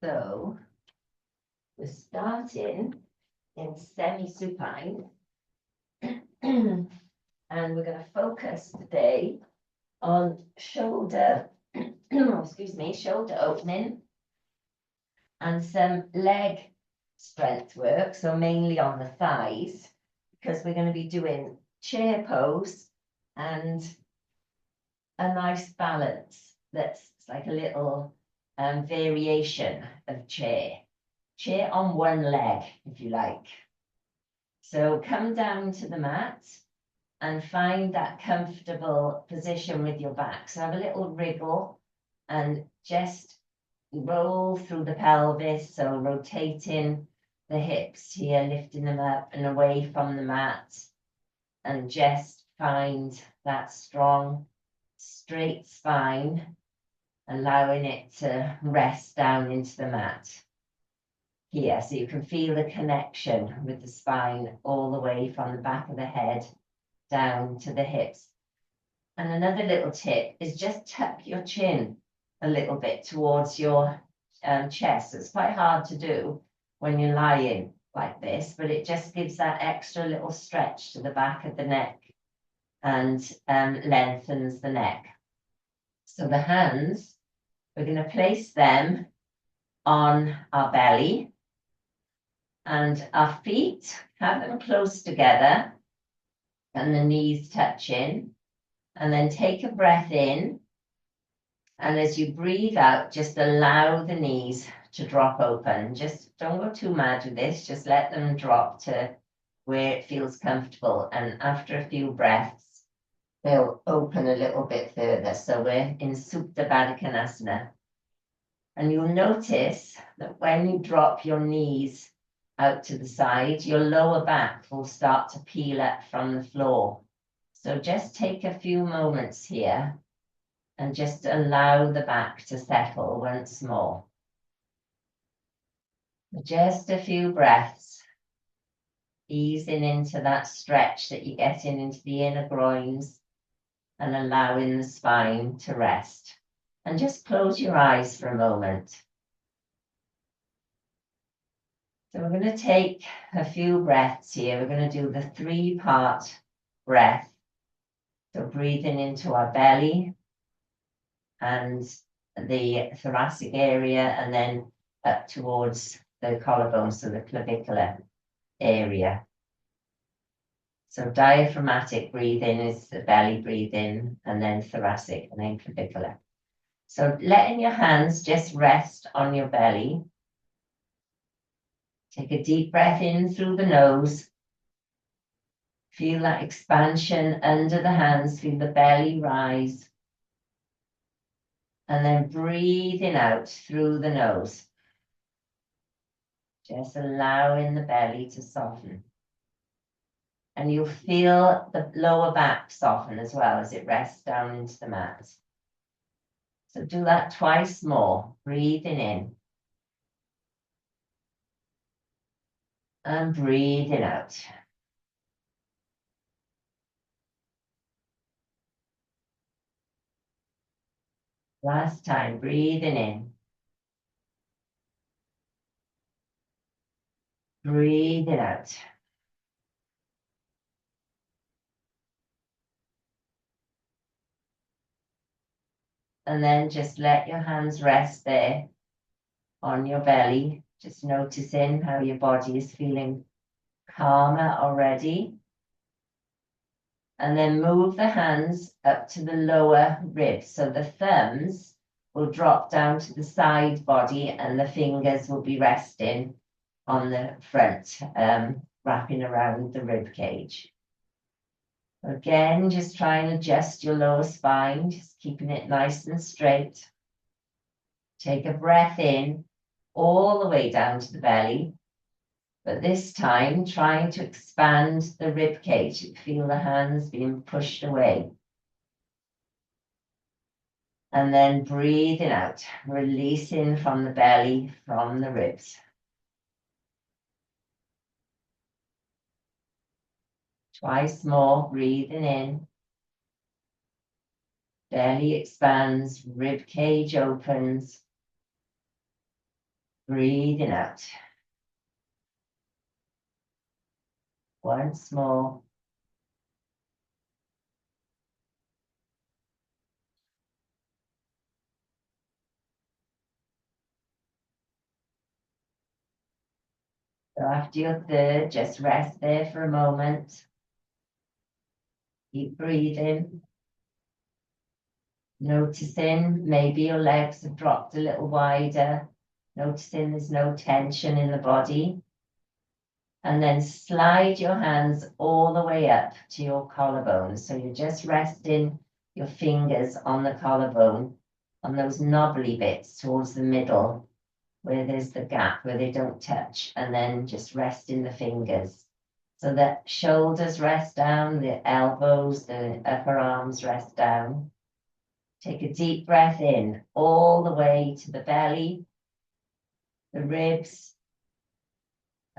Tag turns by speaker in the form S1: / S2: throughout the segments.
S1: So we're starting in semi-supine and we're going to focus today on shoulder, excuse me, shoulder opening and some leg strength work, so mainly on the thighs, because we're going to be doing chair pose and a nice balance that's like a little variation of chair on one leg, if you like. So come down to the mat and find that comfortable position with your back. So have a little wriggle and just roll through the pelvis. So rotating the hips here, lifting them up and away from the mat, and just find that strong, straight spine, allowing it to rest down into the mat. Here, so you can feel the connection with the spine all the way from the back of the head down to the hips. And another little tip is just tuck your chin a little bit towards your chest. It's quite hard to do when you're lying like this, but it just gives that extra little stretch to the back of the neck and lengthens the neck. So the hands, we're going to place them on our belly, and our feet, have them close together and the knees touching, and then take a breath in, and as you breathe out, just allow the knees to drop open. Just don't go too mad with this, just let them drop to where it feels comfortable, and after a few breaths they'll open a little bit further. So we're in Supta Baddha, and you'll notice that when you drop your knees out to the side, your lower back will start to peel up from the floor. So just take a few moments here and just allow the back to settle once more. Just a few breaths, easing into that stretch that you're getting into the inner groins and allowing the spine to rest. And just close your eyes for a moment. So we're going to take a few breaths here. We're going to do the 3-part breath. So breathing into our belly and the thoracic area, and then up towards the collarbone, so the clavicular area. So diaphragmatic breathing is the belly breathing, and then thoracic, and then clavicular. So letting your hands just rest on your belly. Take a deep breath in through the nose. Feel that expansion under the hands, feel the belly rise. And then breathing out through the nose. Just allowing the belly to soften. And you'll feel the lower back soften as well as it rests down into the mat. So do that twice more, breathing in. And breathing out. Last time, breathing in. Breathing out. And then just let your hands rest there on your belly, just noticing how your body is feeling calmer already. And then move the hands up to the lower ribs. So the thumbs will drop down to the side body and the fingers will be resting on the front, wrapping around the rib cage. Again, just try and adjust your lower spine, just keeping it nice and straight. Take a breath in all the way down to the belly, but this time trying to expand the rib cage. Feel the hands being pushed away. And then breathing out, releasing from the belly, from the ribs. Twice more, breathing in. Belly expands, rib cage opens. Breathing out. Once more. So after your third, just rest there for a moment. Keep breathing. Noticing maybe your legs have dropped a little wider. Noticing there's no tension in the body. And then slide your hands all the way up to your collarbone. So you're just resting your fingers on the collarbone, on those knobbly bits towards the middle, where there's the gap, where they don't touch. And then just resting the fingers. So that shoulders rest down, the elbows, the upper arms rest down. Take a deep breath in, all the way to the belly, the ribs,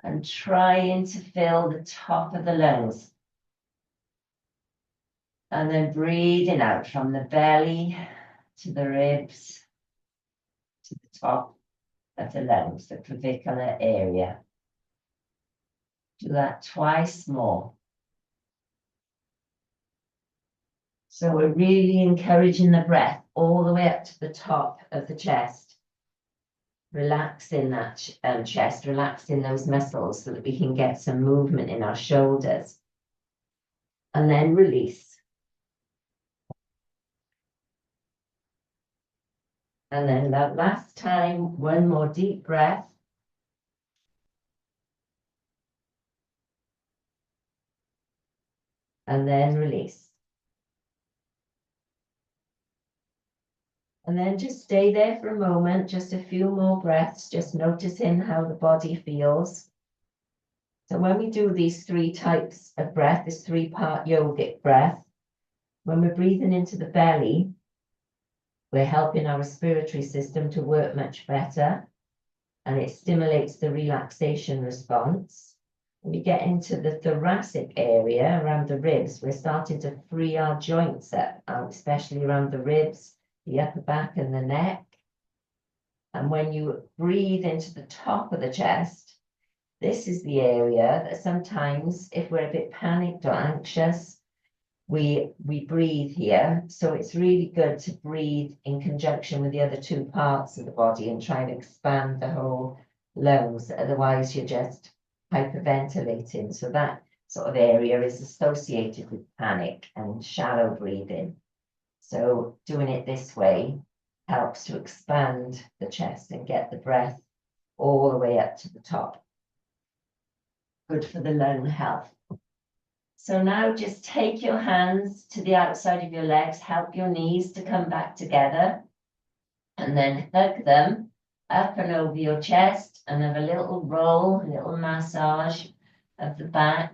S1: and trying to fill the top of the lungs. And then breathing out from the belly to the ribs, to the top of the lungs, the clavicular area. Do that twice more. So we're really encouraging the breath all the way up to the top of the chest. Relaxing that chest, relaxing those muscles so that we can get some movement in our shoulders. And then release. And then that last time, one more deep breath. And then release. And then just stay there for a moment, just a few more breaths, just noticing how the body feels. So when we do these three types of breath, this three-part yogic breath, when we're breathing into the belly, we're helping our respiratory system to work much better, and it stimulates the relaxation response. When we get into the thoracic area around the ribs, we're starting to free our joints up, especially around the ribs, the upper back and the neck. And when you breathe into the top of the chest, this is the area that sometimes, if we're a bit panicked or anxious, we breathe here. So it's really good to breathe in conjunction with the other two parts of the body and try and expand the whole lungs. Otherwise, you're just hyperventilating. So that sort of area is associated with panic and shallow breathing. So doing it this way helps to expand the chest and get the breath all the way up to the top. Good for the lung health. So now just take your hands to the outside of your legs, help your knees to come back together, and then hug them up and over your chest and have a little roll, a little massage of the back.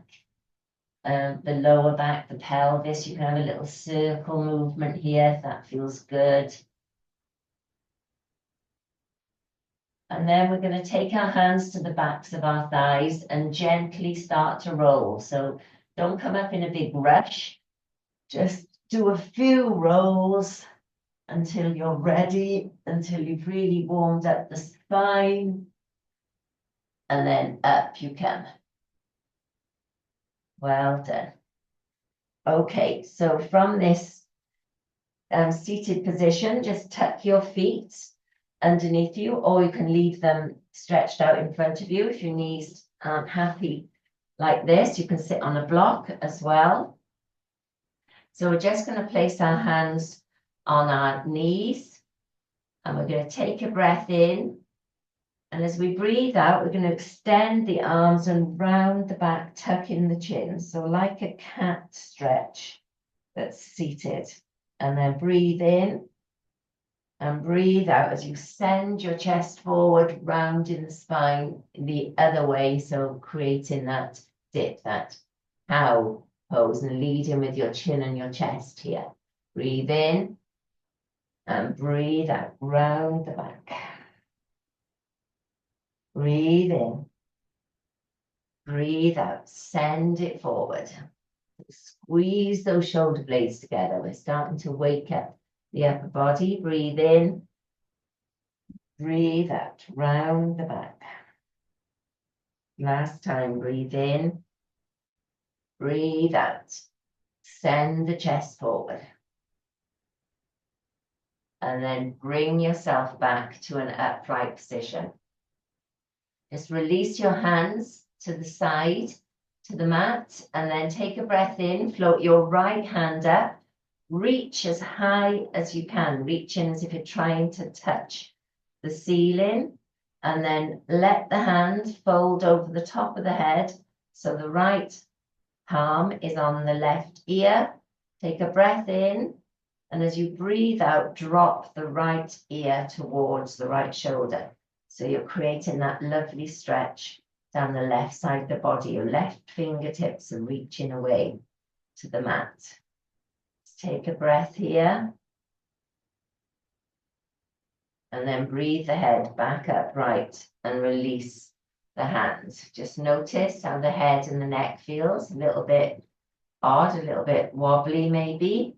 S1: The lower back, the pelvis, you can have a little circle movement here if that feels good. And then we're going to take our hands to the backs of our thighs and gently start to roll. So don't come up in a big rush. Just do a few rolls until you're ready, until you've really warmed up the spine. And then up you come. Well done. Okay, so from this seated position, just tuck your feet underneath you, or you can leave them stretched out in front of you. If your knees aren't happy like this, you can sit on a block as well. So we're just going to place our hands on our knees, and we're going to take a breath in. And as we breathe out, we're going to extend the arms and round the back, tuck in the chin. So like a cat stretch that's seated. And then breathe in and breathe out as you send your chest forward, rounding the spine the other way. So creating that dip, that cow pose, and leading with your chin and your chest here. Breathe in and breathe out, round the back. Breathe in, breathe out, send it forward. Squeeze those shoulder blades together. We're starting to wake up the upper body. Breathe in Breathe out, round the back. Last time, breathe in, breathe out. Send the chest forward. And then bring yourself back to an upright position. Just release your hands to the side, to the mat, and then take a breath in, float your right hand up, reach as high as you can, reach in as if you're trying to touch the ceiling, and then let the hand fold over the top of the head, so the right palm is on the left ear. Take a breath in, and as you breathe out, drop the right ear towards the right shoulder. So you're creating that lovely stretch down the left side of the body. Your left fingertips are reaching away to the mat. Let's take a breath here. And then breathe the head back upright and release the hands. Just notice how the head and the neck feels. A little bit odd, a little bit wobbly maybe.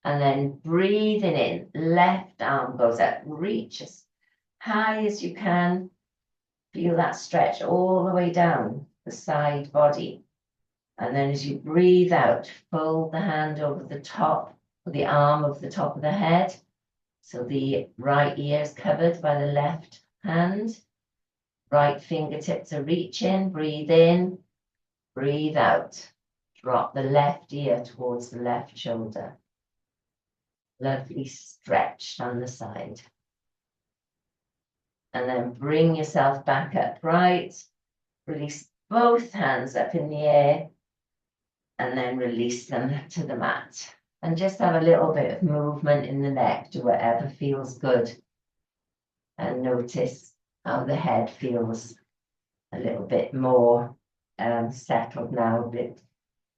S1: And then breathing in, left arm goes up, reach as high as you can. Feel that stretch all the way down the side body. And then as you breathe out, fold the hand over the top, or the arm over the top of the head. So the right ear is covered by the left hand. Right fingertips are reaching. Breathe in, breathe out. Drop the left ear towards the left shoulder. Lovely stretch down the side. And then bring yourself back upright. Release both hands up in the air. And then release them to the mat. And just have a little bit of movement in the neck. Do whatever feels good. And notice how the head feels a little bit more settled now, a bit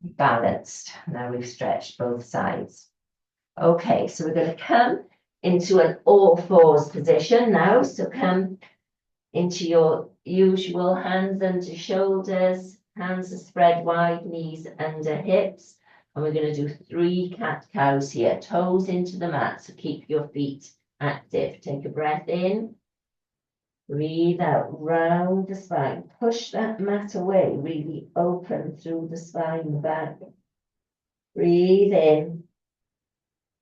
S1: balanced. Now we've stretched both sides. Okay, so we're going to come into an all fours position now. So come into your usual hands under shoulders, hands are spread wide, knees under hips. And we're going to do 3 cat-cows here, toes into the mat. So keep your feet active. Take a breath in. Breathe out, round the spine. Push that mat away, really open through the spine back. Breathe in.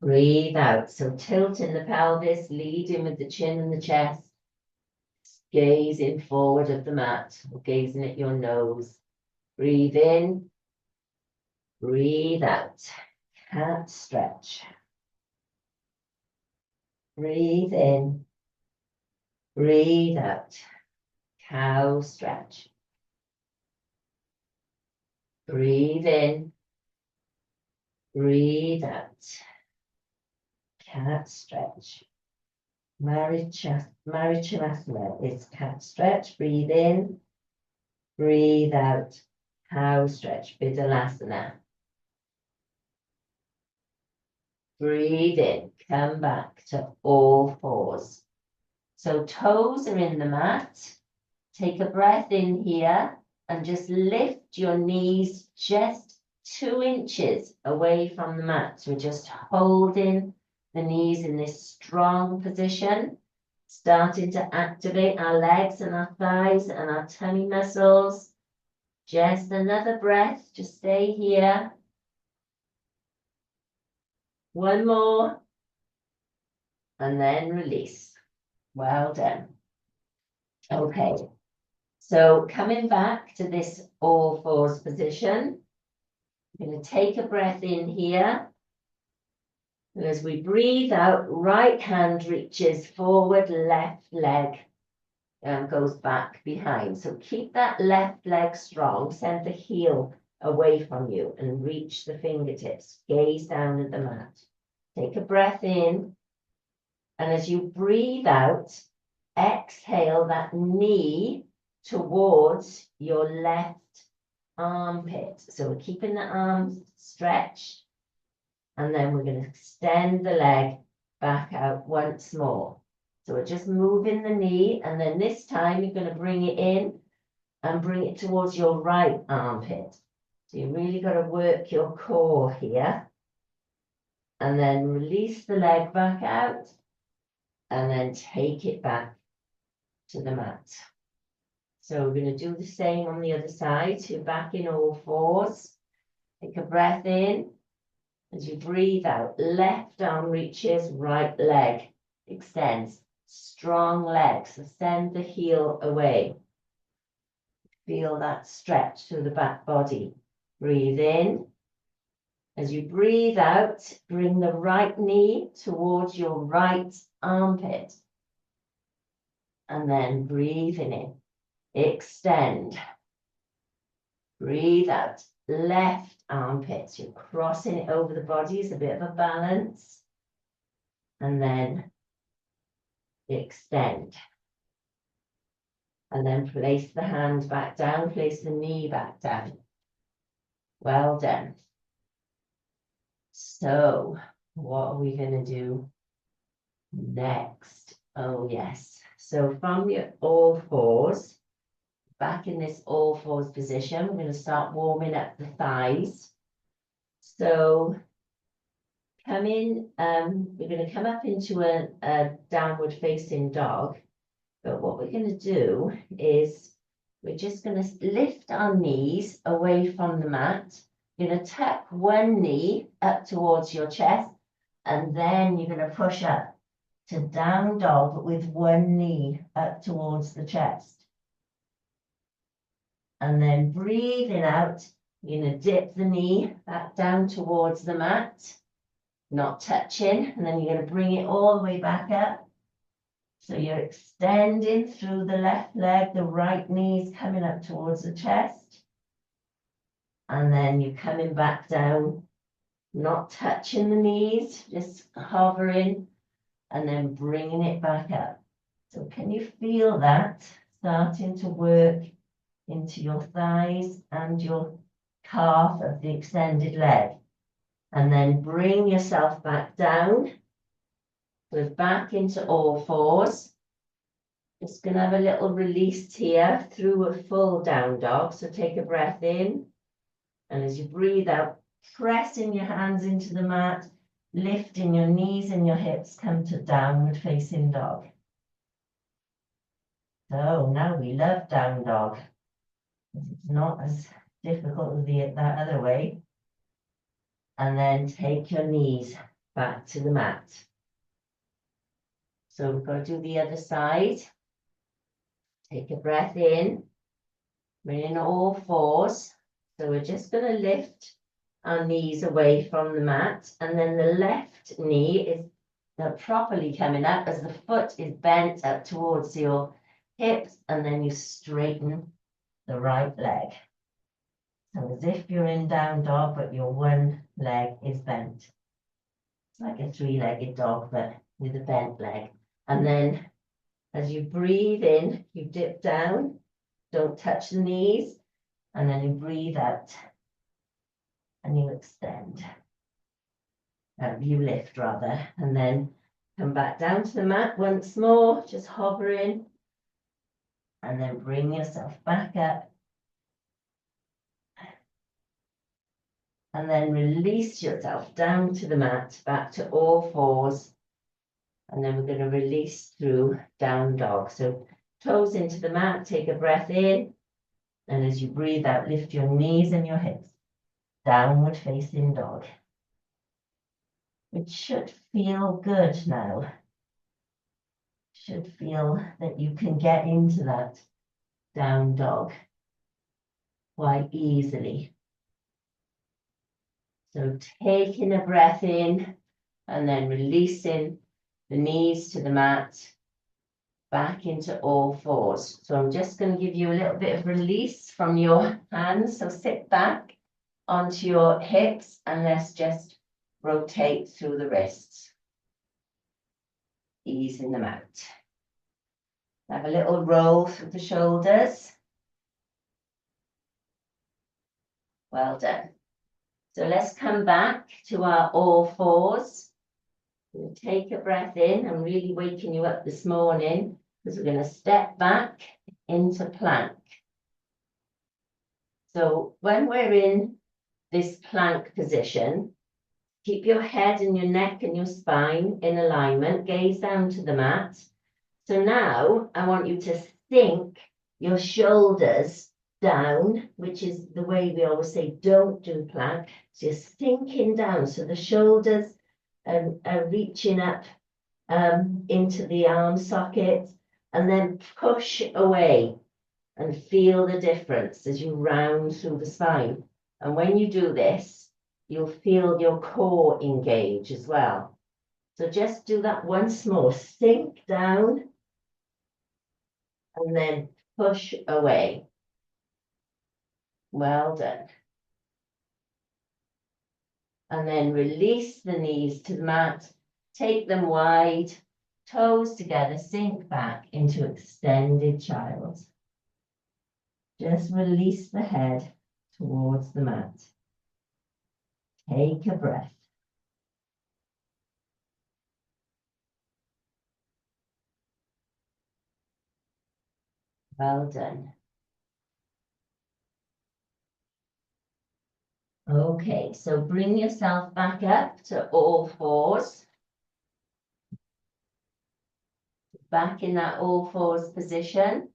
S1: Breathe out. So tilting the pelvis, leading with the chin and the chest. Gazing forward of the mat, or gazing at your nose. Breathe in. Breathe out. Cat stretch. Breathe in. Breathe out. Cow stretch. Breathe in. Breathe out. Cat stretch. Marichyasana is cat stretch. Breathe in. Breathe out. Cow stretch. Vidalasana. Breathe in. Come back to all fours. So toes are in the mat. Take a breath in here and just lift your knees just 2 inches away from the mat. So we're just holding the knees in this strong position, starting to activate our legs and our thighs and our tummy muscles. Just another breath, just stay here. 1 more, and then release. Well done. Okay, so coming back to this all fours position, I'm going to take a breath in here. And as we breathe out, right hand reaches forward, left leg goes back behind. So keep that left leg strong, send the heel away from you and reach the fingertips. Gaze down at the mat. Take a breath in. And as you breathe out, exhale that knee towards your left armpit. So we're keeping the arms stretched. And then we're going to extend the leg back out once more. So we're just moving the knee. And then this time you're going to bring it in and bring it towards your right armpit. So you really got to work your core here. And then release the leg back out. And then take it back to the mat. So we're going to do the same on the other side. So you're back in all fours. Take a breath in. As you breathe out, left arm reaches, right leg extends. Strong legs, so send the heel away. Feel that stretch through the back body. Breathe in. As you breathe out, bring the right knee towards your right armpit. And then breathing in. Extend. Breathe out. Left armpit. You're crossing it over the body. It's a bit of a balance. And then extend. And then place the hand back down. Place the knee back down. Well done. So, what are we going to do next? Oh, yes. So, from your all fours, back in this all fours position, we're going to start warming up the thighs. So, come in, we're going to come up into a downward facing dog. But what we're going to do is we're just going to lift our knees away from the mat. You're going to tuck one knee up towards your chest, and then you're going to push up to down dog, but with one knee up towards the chest. And then breathing out, you're going to dip the knee back down towards the mat, not touching, and then you're going to bring it all the way back up. So you're extending through the left leg, the right knee's coming up towards the chest. And then you're coming back down, not touching the knees, just hovering, and then bringing it back up. So can you feel that starting to work into your thighs and your calf of the extended leg? And then bring yourself back down. We're back into all fours. Just going to have a little release here through a full down dog. So take a breath in. And as you breathe out, pressing your hands into the mat, lifting your knees and your hips, come to downward facing dog. So now we love down dog. It's not as difficult as that other way. And then take your knees back to the mat. So we've got to do the other side. Take a breath in. We're in all fours. So we're just going to lift our knees away from the mat. And then the left knee is properly coming up as the foot is bent up towards your hips. And then you straighten the right leg. So as if you're in down dog, but your one leg is bent. It's like a three-legged dog, but with a bent leg. And then as you breathe in, you dip down, don't touch the knees, and then you breathe out and you extend. You lift rather, and then come back down to the mat once more, just hovering, and then bring yourself back up. And then release yourself down to the mat, back to all fours. And then we're going to release through down dog. So toes into the mat, take a breath in. And as you breathe out, lift your knees and your hips. Downward facing dog. It should feel good now. Should feel that you can get into that down dog quite easily. So taking a breath in and then releasing the knees to the mat, back into all fours. So I'm just going to give you a little bit of release from your hands. So sit back onto your hips and let's just rotate through the wrists. Easing them out. Have a little roll through the shoulders. Well done. So let's come back to our all fours. We'll take a breath in. I'm really waking you up this morning because we're going to step back into plank. So when we're in this plank position, keep your head and your neck and your spine in alignment. Gaze down to the mat. So now I want you to sink your shoulders down, which is the way we always say don't do plank. So you're sinking down. So the shoulders are reaching up into the arm socket, and then push away and feel the difference as you round through the spine. And when you do this, you'll feel your core engage as well. So just do that once more. Sink down and then push away. Well done. And then release the knees to the mat. Take them wide, toes together, sink back into extended child. Just release the head towards the mat. Take a breath. Well done. Okay, so bring yourself back up to all fours. Back in that all fours position.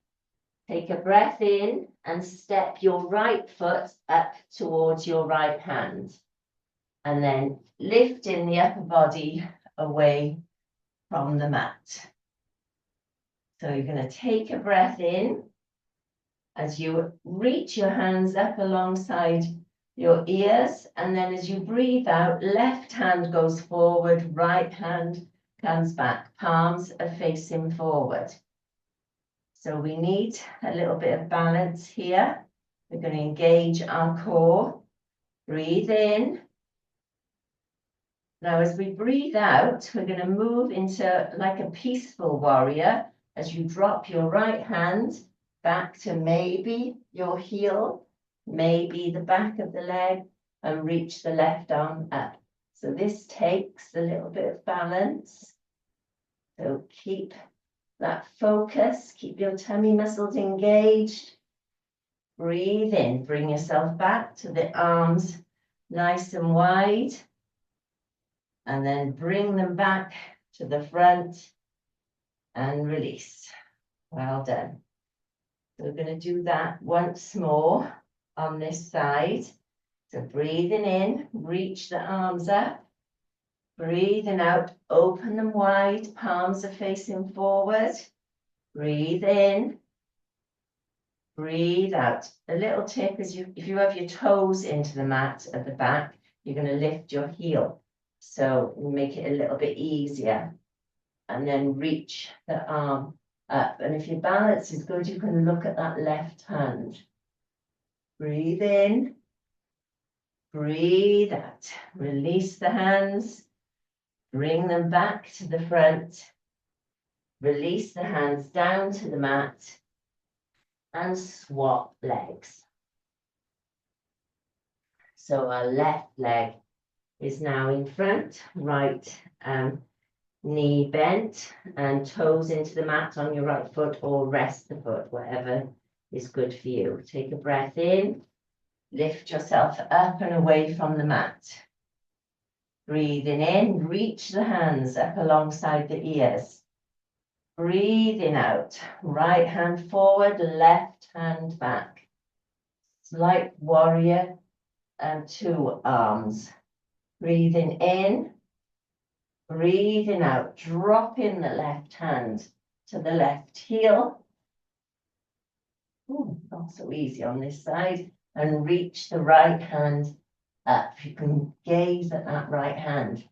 S1: Take a breath in and step your right foot up towards your right hand. And then lifting the upper body away from the mat. So you're going to take a breath in as you reach your hands up alongside your ears, and then as you breathe out, left hand goes forward, right hand comes back, palms are facing forward. So we need a little bit of balance here. We're going to engage our core. Breathe in. Now as we breathe out, we're going to move into like a peaceful warrior as you drop your right hand back to maybe your heel, maybe the back of the leg, and reach the left arm up. So this takes a little bit of balance. So keep that focus, keep your tummy muscles engaged. Breathe in, bring yourself back to the arms nice and wide. And then bring them back to the front and release. Well done. So we're going to do that once more on this side. So breathing in, reach the arms up. Breathing out, open them wide, palms are facing forward. Breathe in. Breathe out. A little tip is if you have your toes into the mat at the back, you're going to lift your heel. So make it a little bit easier. And then reach the arm up. And if your balance is good, you can look at that left hand. Breathe in. Breathe out. Release the hands. Bring them back to the front. Release the hands down to the mat. And swap legs. So our left leg is now in front, right knee bent and toes into the mat on your right foot, or rest the foot, whatever is good for you. Take a breath in, lift yourself up and away from the mat. Breathing in, reach the hands up alongside the ears. Breathing out, right hand forward, left hand back. Slight warrior and two arms. Breathing in, breathing out, dropping the left hand to the left heel. Ooh, not so easy on this side. And reach the right hand up. You can gaze at that right hand.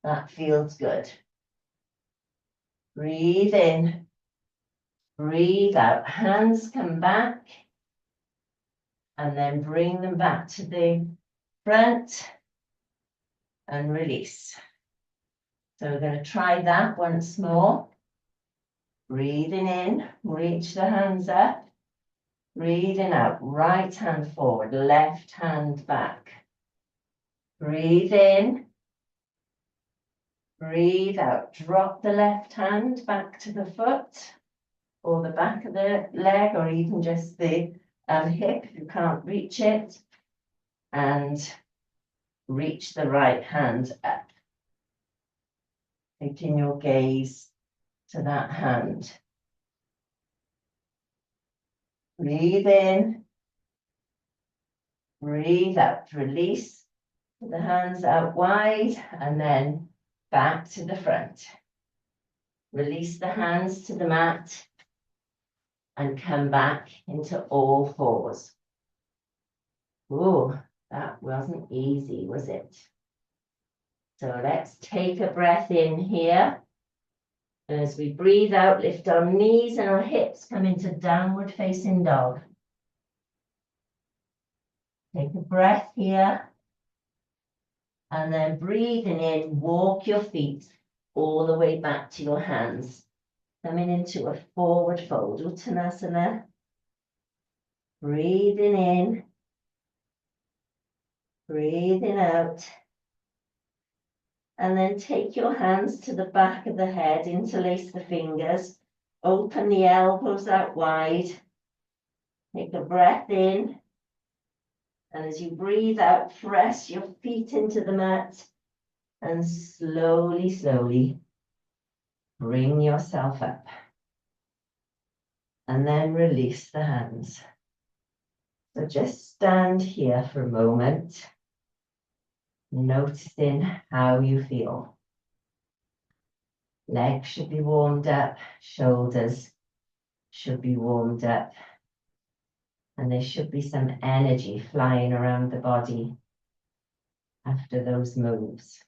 S1: That feels good. Breathe in, breathe out. Hands come back. And then bring them back to the front and release. So we're going to try that once more. Breathing in, reach the hands up. Breathing out, right hand forward, left hand back. Breathe in. Breathe out, drop the left hand back to the foot or the back of the leg, or even just the hip if you can't reach it. And reach the right hand up. Taking your gaze to that hand. Breathe in. Breathe out. Release the hands out wide and then back to the front. Release the hands to the mat and come back into all fours. Oh, that wasn't easy, was it? So let's take a breath in here. And as we breathe out, lift our knees and our hips, come into downward facing dog. Take a breath here. And then breathing in, walk your feet all the way back to your hands. Coming into a forward fold, Utkatasana. Breathing in. Breathing out. And then take your hands to the back of the head, interlace the fingers, open the elbows out wide. Take a breath in. And as you breathe out, press your feet into the mat and slowly, slowly bring yourself up. And then release the hands. So just stand here for a moment, noticing how you feel. Legs should be warmed up, shoulders should be warmed up, and there should be some energy flying around the body after those moves.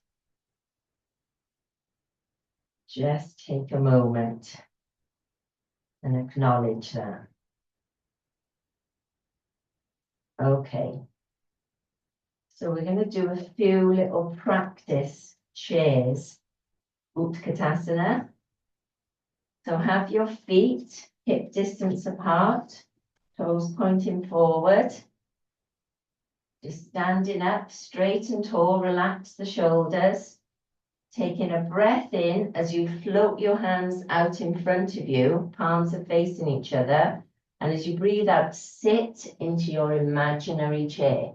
S1: Just take a moment and acknowledge that. Okay. So we're going to do a few little practice chairs. Utkatasana. So have your feet hip distance apart, toes pointing forward. Just standing up straight and tall, relax the shoulders. Taking a breath in as you float your hands out in front of you, palms are facing each other. And as you breathe out, sit into your imaginary chair.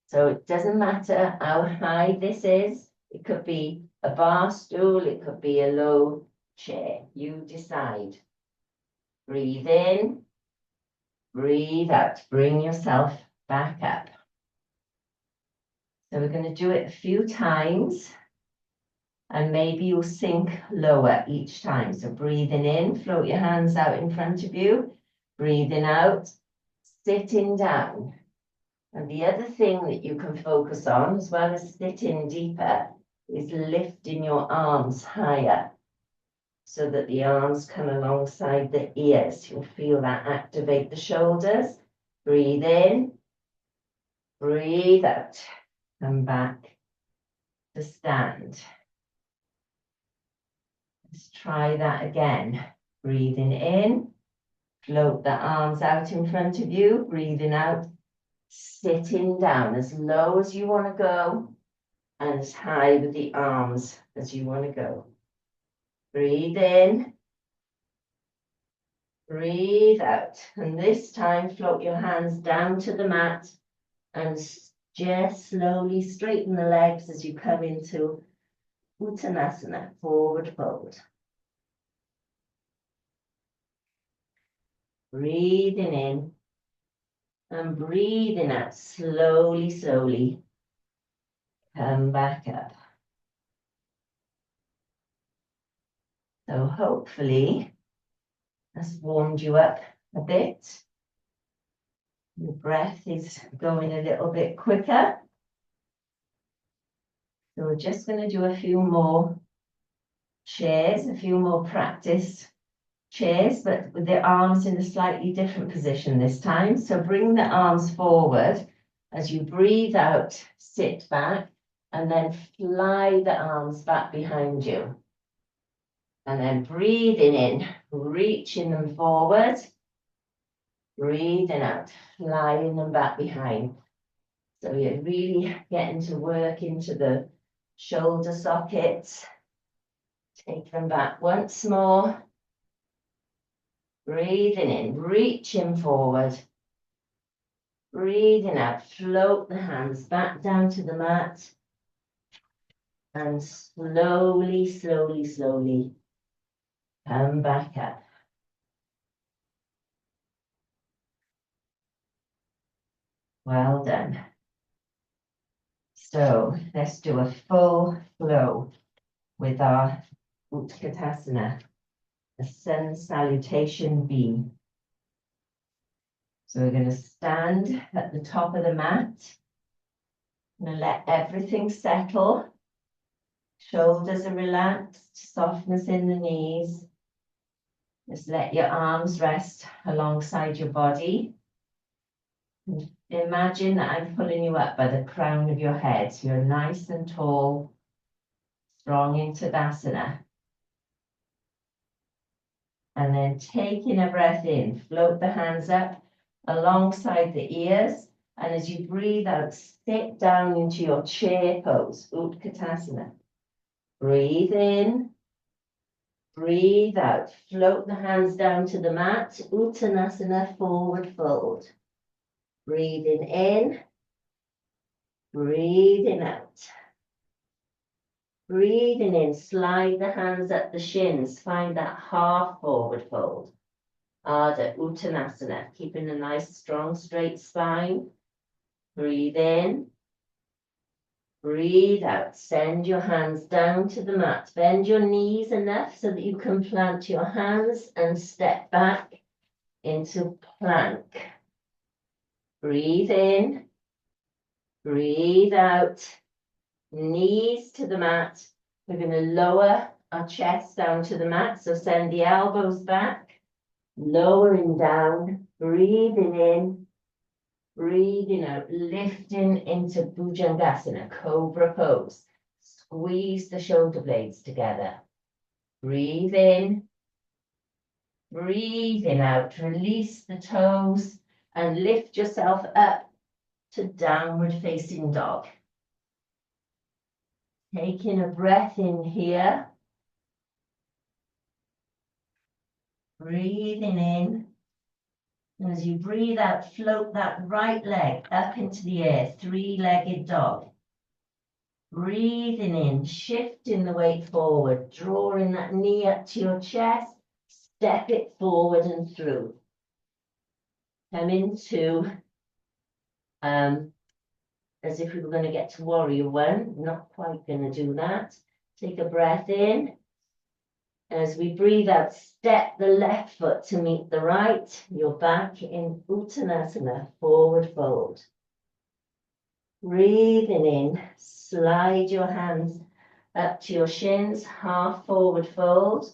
S1: So it doesn't matter how high this is. It could be a bar stool, it could be a low chair. You decide. Breathe in, breathe out. Bring yourself back up. So we're going to do it a few times. And maybe you'll sink lower each time. So breathing in, float your hands out in front of you. Breathing out, sitting down. And the other thing that you can focus on, as well as sitting deeper, is lifting your arms higher so that the arms come alongside the ears. You'll feel that activate the shoulders. Breathe in, breathe out, come back to stand. Let's try that again. Breathing in, float the arms out in front of you. Breathing out, sitting down as low as you want to go and as high with the arms as you want to go. Breathe in, breathe out. And this time, float your hands down to the mat and just slowly straighten the legs as you come into Utkatasana, forward fold. Breathing in and breathing out, slowly, slowly. Come back up. So hopefully that's warmed you up a bit. Your breath is going a little bit quicker. So we're just going to do a few more chairs, a few more practice chairs, but with the arms in a slightly different position this time. So bring the arms forward as you breathe out, sit back, and then fly the arms back behind you. And then breathing in, reaching them forward. Breathing out, flying them back behind. So you're really getting to work into the shoulder sockets. Take them back once more. Breathing in, reaching forward. Breathing out, float the hands back down to the mat. And slowly, slowly, slowly come back up. Well done. So let's do a full flow with our Utkatasana, a sun salutation V. So we're going to stand at the top of the mat. I'm going to let everything settle. Shoulders are relaxed, softness in the knees. Just let your arms rest alongside your body. And imagine that I'm pulling you up by the crown of your head. So you're nice and tall, strong in Tadasana. And then taking a breath in, float the hands up alongside the ears. And as you breathe out, sit down into your chair pose, Utkatasana. Breathe in, breathe out. Float the hands down to the mat, Uttanasana, forward fold. Breathing in, breathing out. Breathing in, slide the hands up the shins, find that half forward fold. Ardha Uttanasana, keeping a nice strong straight spine. Breathe in, breathe out. Send your hands down to the mat. Bend your knees enough so that you can plant your hands and step back into plank. Breathe in, breathe out. Knees to the mat. We're going to lower our chest down to the mat. So send the elbows back, lowering down, breathing in, breathing out, lifting into Bhujangasana, cobra pose. Squeeze the shoulder blades together. Breathe in, breathing out, release the toes and lift yourself up to downward facing dog. Taking a breath in here. Breathing in. And as you breathe out, float that right leg up into the air, three-legged dog. Breathing in, shifting the weight forward, drawing that knee up to your chest, step it forward and through. Come into, as if we were going to get to warrior one, not quite going to do that. Take a breath in. As we breathe out, step the left foot to meet the right. You're back in Uttanasana, forward fold. Breathing in, slide your hands up to your shins, half forward fold.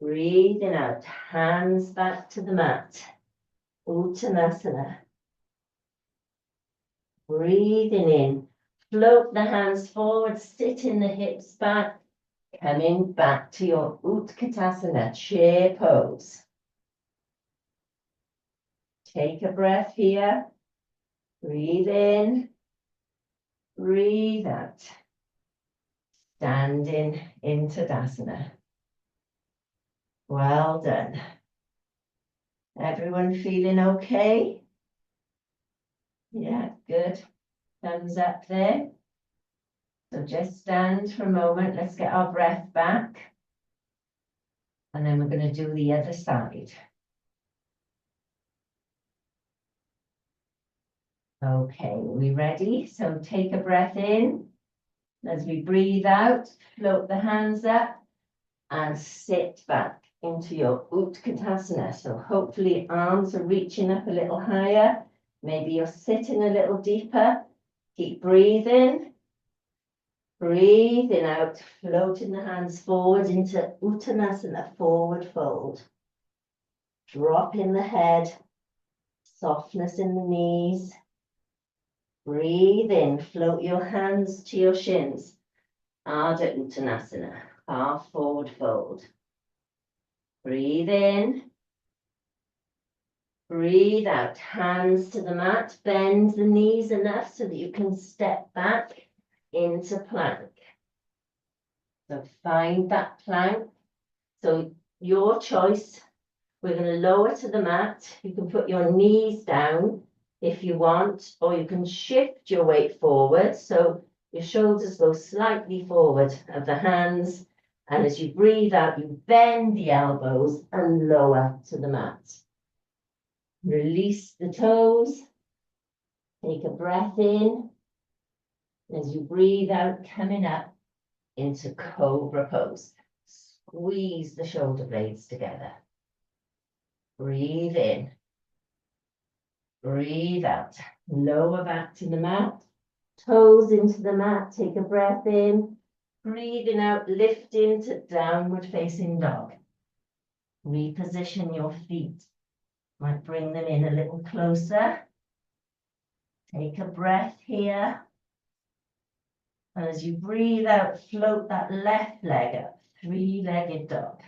S1: Breathing out, hands back to the mat. Uttanasana. Breathing in, float the hands forward, sitting the hips back, coming back to your Utkatasana, chair pose. Take a breath here. Breathe in, breathe out. Standing in Tadasana. Well done. Everyone feeling okay? Yeah, good. Thumbs up there. So just stand for a moment. Let's get our breath back. And then we're going to do the other side. Okay, are we ready? So take a breath in. As we breathe out, float the hands up and sit back into your Utkatasana. So hopefully arms are reaching up a little higher. Maybe you're sitting a little deeper. Keep breathing. Breathing out, floating the hands forward into Uttanasana, forward fold. Dropping the head, softness in the knees. Breathe in, float your hands to your shins. Ardha Uttanasana, half forward fold. Breathe in. Breathe out, hands to the mat. Bend the knees enough so that you can step back into plank. So find that plank. So your choice. We're going to lower to the mat. You can put your knees down if you want, or you can shift your weight forward. So your shoulders go slightly forward of the hands. And as you breathe out, you bend the elbows and lower to the mat. Release the toes. Take a breath in. As you breathe out, coming up into cobra pose. Squeeze the shoulder blades together. Breathe in. Breathe out. Lower back to the mat. Toes into the mat. Take a breath in. Breathing out, lifting to downward facing dog. Reposition your feet. Might bring them in a little closer. Take a breath here. And as you breathe out, float that left leg up. Three-legged dog.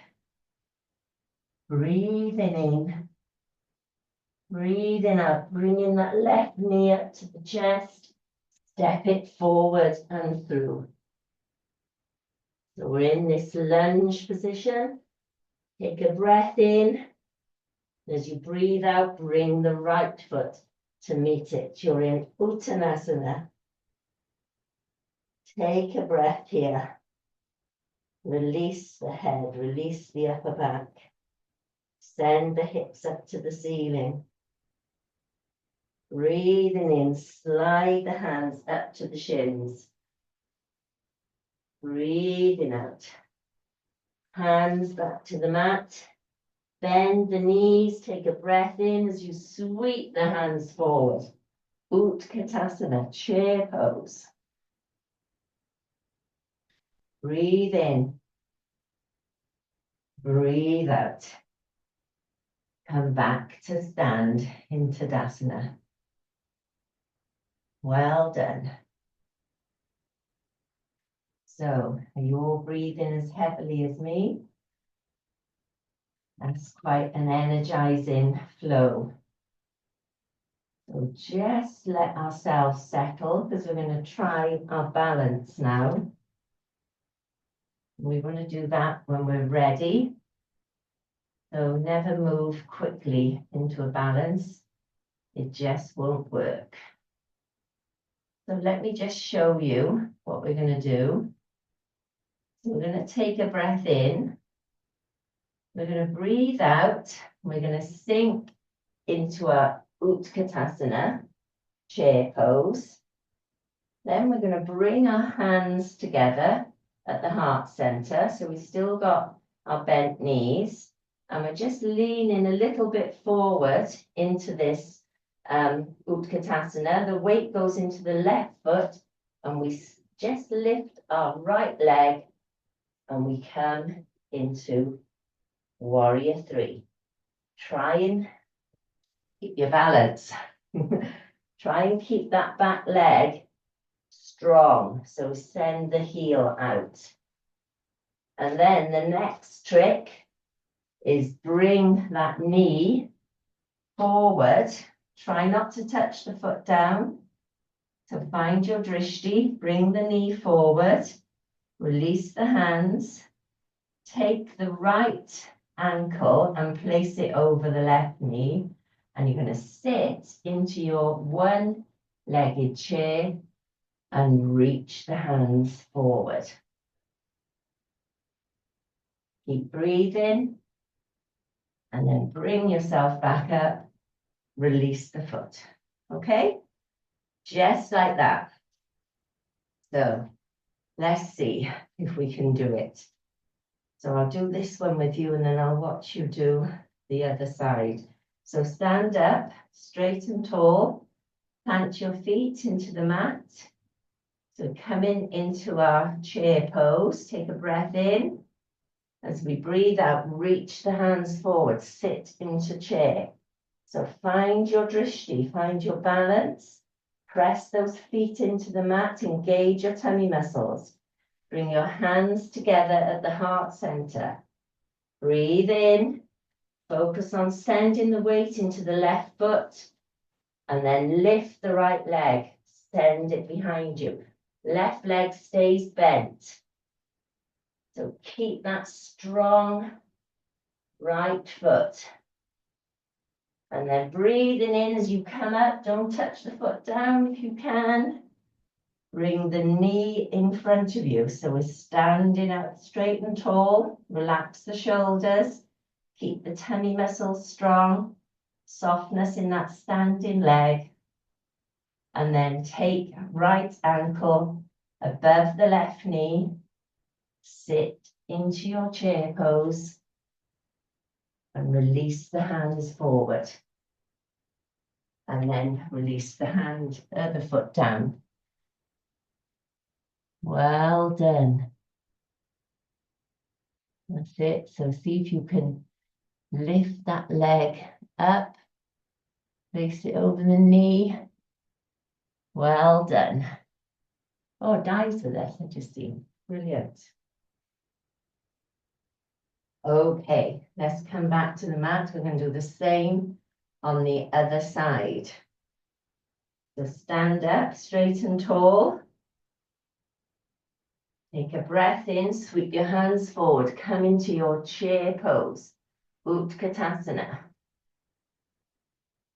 S1: Breathing in. Breathing out, bringing that left knee up to the chest. Step it forward and through. So we're in this lunge position. Take a breath in. As you breathe out, bring the right foot to meet it. You're in Utkatasana. Take a breath here. Release the head, release the upper back. Send the hips up to the ceiling. Breathing in, slide the hands up to the shins. Breathing out. Hands back to the mat. Bend the knees, take a breath in as you sweep the hands forward. Utkatasana, chair pose. Breathe in. Breathe out. Come back to stand in Tadasana. Well done. So, are you all breathing as heavily as me? That's quite an energizing flow. So just let ourselves settle because we're going to try our balance now. We want to do that when we're ready. So never move quickly into a balance. It just won't work. So let me just show you what we're going to do. So we're going to take a breath in. We're going to breathe out. We're going to sink into our Utkatasana, chair pose. Then we're going to bring our hands together at the heart center. So we've still got our bent knees. And we're just leaning a little bit forward into this Utkatasana. The weight goes into the left foot. And we just lift our right leg. And we come into Warrior 3. Try and keep your balance. Try and keep that back leg strong. So send the heel out. And then the next trick is bring that knee forward. Try not to touch the foot down. So find your drishti. Bring the knee forward. Release the hands. Take the right ankle and place it over the left knee. And you're going to sit into your one-legged chair and reach the hands forward. Keep breathing. And then bring yourself back up. Release the foot. Okay? Just like that. So let's see if we can do it. So I'll do this one with you and then I'll watch you do the other side. So stand up, straight and tall. Plant your feet into the mat. So coming into our chair pose. Take a breath in. As we breathe out, reach the hands forward. Sit into chair. So find your drishti, find your balance. Press those feet into the mat. Engage your tummy muscles. Bring your hands together at the heart center. Breathe in. Focus on sending the weight into the left foot. And then lift the right leg. Send it behind you. Left leg stays bent. So keep that strong right foot. And then breathing in as you come up. Don't touch the foot down if you can. Bring the knee in front of you. So we're standing up straight and tall. Relax the shoulders. Keep the tummy muscles strong. Softness in that standing leg. And then take right ankle above the left knee. Sit into your chair pose. And release the hands forward. And then release the foot down. Well done. That's it. So see if you can lift that leg up. Place it over the knee. Well done. Oh, dives with us, I just seen. Brilliant. Okay, let's come back to the mat. We're going to do the same on the other side. So stand up straight and tall. Take a breath in, sweep your hands forward, come into your chair pose, Utkatasana.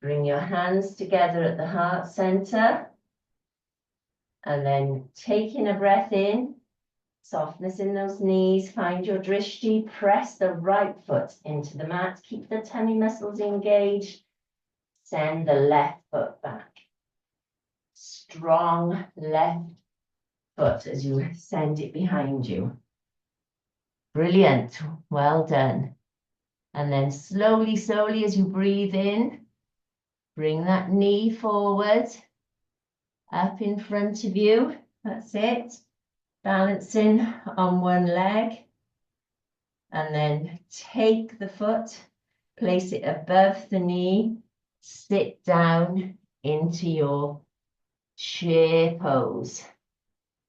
S1: Bring your hands together at the heart center, and then taking a breath in, softness in those knees, find your drishti, press the right foot into the mat, keep the tummy muscles engaged, send the left foot back. Strong left foot as you send it behind you. Brilliant, well done. And then slowly, slowly as you breathe in, bring that knee forward, up in front of you. That's it. Balancing on one leg. And then take the foot, place it above the knee, sit down into your chair pose.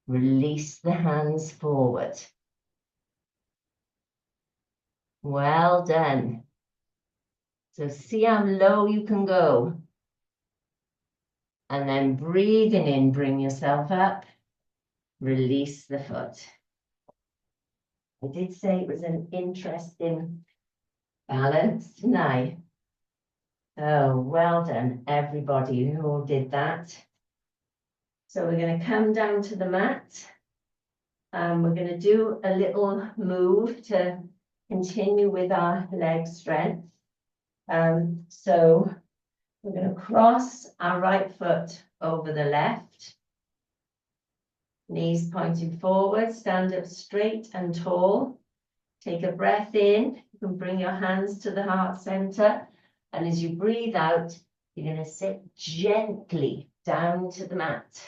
S1: Release the hands forward. Well done. So see how low you can go. And then breathing in, bring yourself up. Release the foot. I did say it was an interesting balance tonight. Oh, well done, everybody who all did that. So we're going to come down to the mat. We're going to do a little move to continue with our leg strength. So we're going to cross our right foot over the left. Knees pointing forward, stand up straight and tall. Take a breath in. You can bring your hands to the heart center. And as you breathe out, you're going to sit gently down to the mat.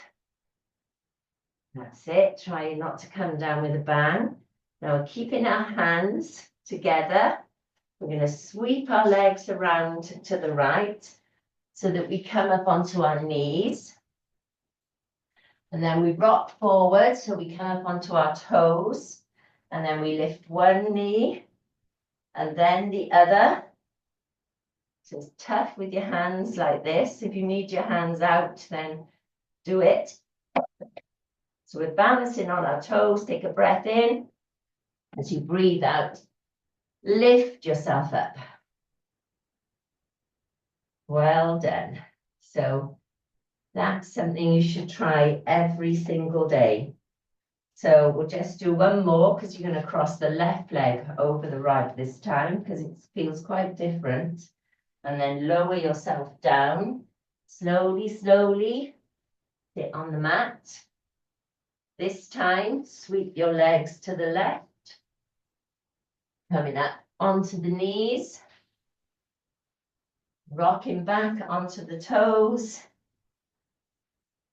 S1: That's it. Try not to come down with a bang. Now we're keeping our hands together. We're going to sweep our legs around to the right so that we come up onto our knees. And then we rock forward so we come up onto our toes. And then we lift one knee and then the other. So it's tough with your hands like this. If you need your hands out, then do it. So we're balancing on our toes. Take a breath in. As you breathe out, lift yourself up. Well done. So that's something you should try every single day. So we'll just do one more because you're going to cross the left leg over the right this time because it feels quite different. And then lower yourself down. Slowly, slowly. Sit on the mat. This time, sweep your legs to the left. Coming up onto the knees. Rocking back onto the toes.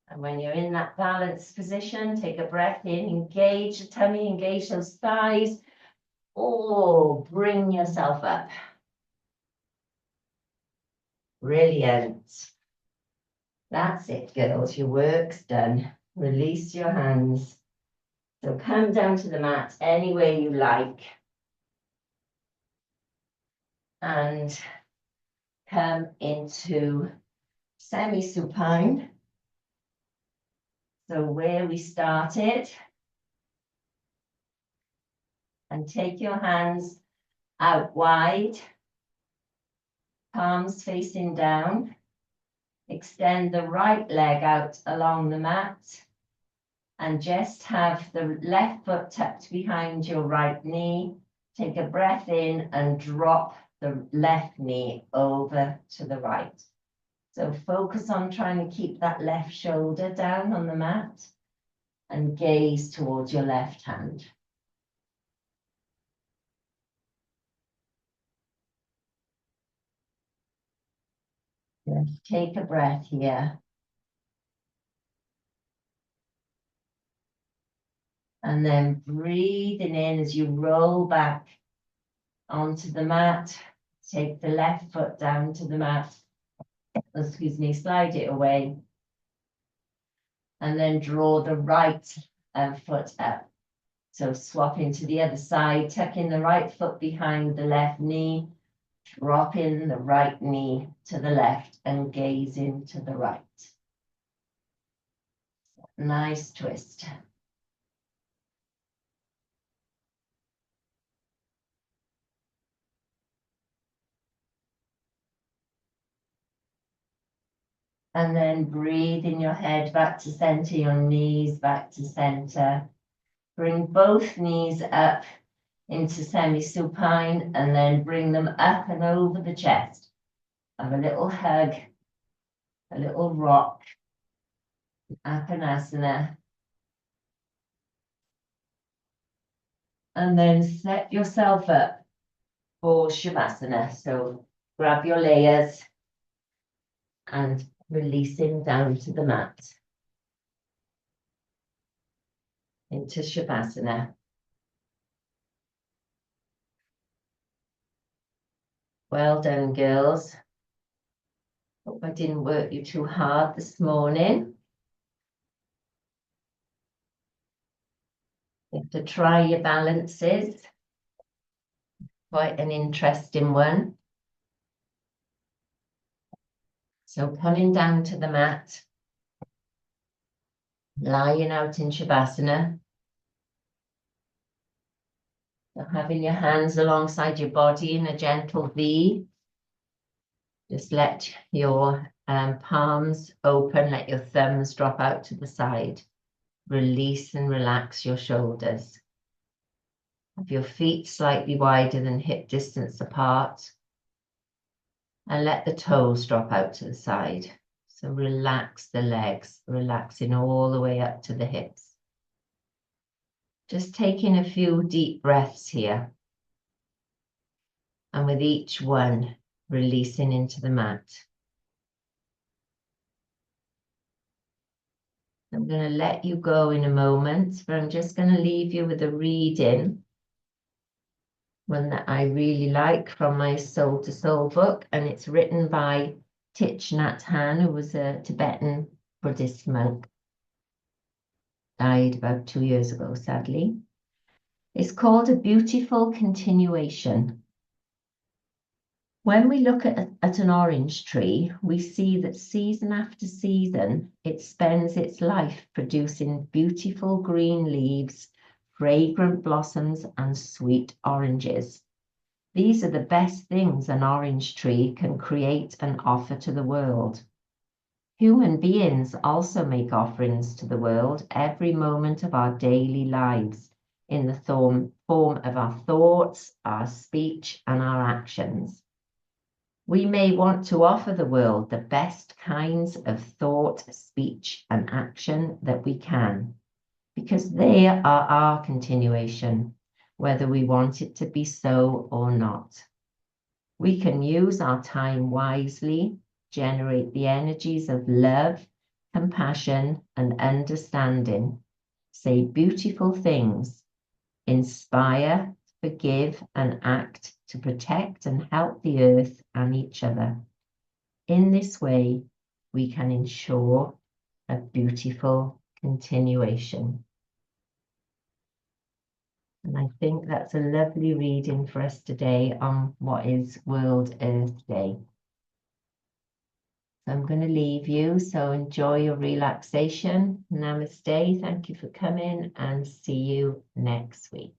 S1: And when you're in that balanced position, take a breath in, engage the tummy, engage those thighs. Oh, bring yourself up. Brilliant. That's it, girls. Your work's done. Release your hands. So come down to the mat any way you like. And come into semi-supine. So where we started. And take your hands out wide. Palms facing down. Extend the right leg out along the mat. And just have the left foot tucked behind your right knee. Take a breath in and drop the left knee over to the right. So focus on trying to keep that left shoulder down on the mat and gaze towards your left hand. Let's take a breath here. And then breathing in as you roll back onto the mat. Take the left foot down to the mat. Excuse me, slide it away. And then draw the right foot up. So swapping to the other side, tucking the right foot behind the left knee, dropping the right knee to the left and gazing to the right. Nice twist. And then breathe in your head back to center, your knees back to center. Bring both knees up into semi-supine and then bring them up and over the chest. Have a little hug, a little rock, Utkatasana. And then set yourself up for Shavasana. So grab your layers and releasing down to the mat into Shavasana. Well done, girls. Hope I didn't work you too hard this morning. You have to try your balances. Quite an interesting one. So coming down to the mat, lying out in Shavasana. So having your hands alongside your body in a gentle V. Just let your palms open, let your thumbs drop out to the side. Release and relax your shoulders. Have your feet slightly wider than hip distance apart. And let the toes drop out to the side. So relax the legs, relaxing all the way up to the hips. Just taking a few deep breaths here. And with each one, releasing into the mat. I'm going to let you go in a moment, but I'm just going to leave you with a reading. One that I really like from my Soul to Soul book, and it's written by Thich Nhat Hanh, who was a Tibetan Buddhist monk. Died about 2 years ago, sadly. It's called A Beautiful Continuation. When we look at an orange tree, we see that season after season, it spends its life producing beautiful green leaves, fragrant blossoms, and sweet oranges. These are the best things an orange tree can create and offer to the world. Human beings also make offerings to the world every moment of our daily lives in the form of our thoughts, our speech, and our actions. We may want to offer the world the best kinds of thought, speech, and action that we can, because they are our continuation, whether we want it to be so or not. We can use our time wisely, generate the energies of love, compassion, and understanding, say beautiful things, inspire, forgive, and act to protect and help the earth and each other. In this way, we can ensure a beautiful continuation. And I think that's a lovely reading for us today on what is World Earth Day. So I'm going to leave you, so enjoy your relaxation. Namaste, thank you for coming, and see you next week.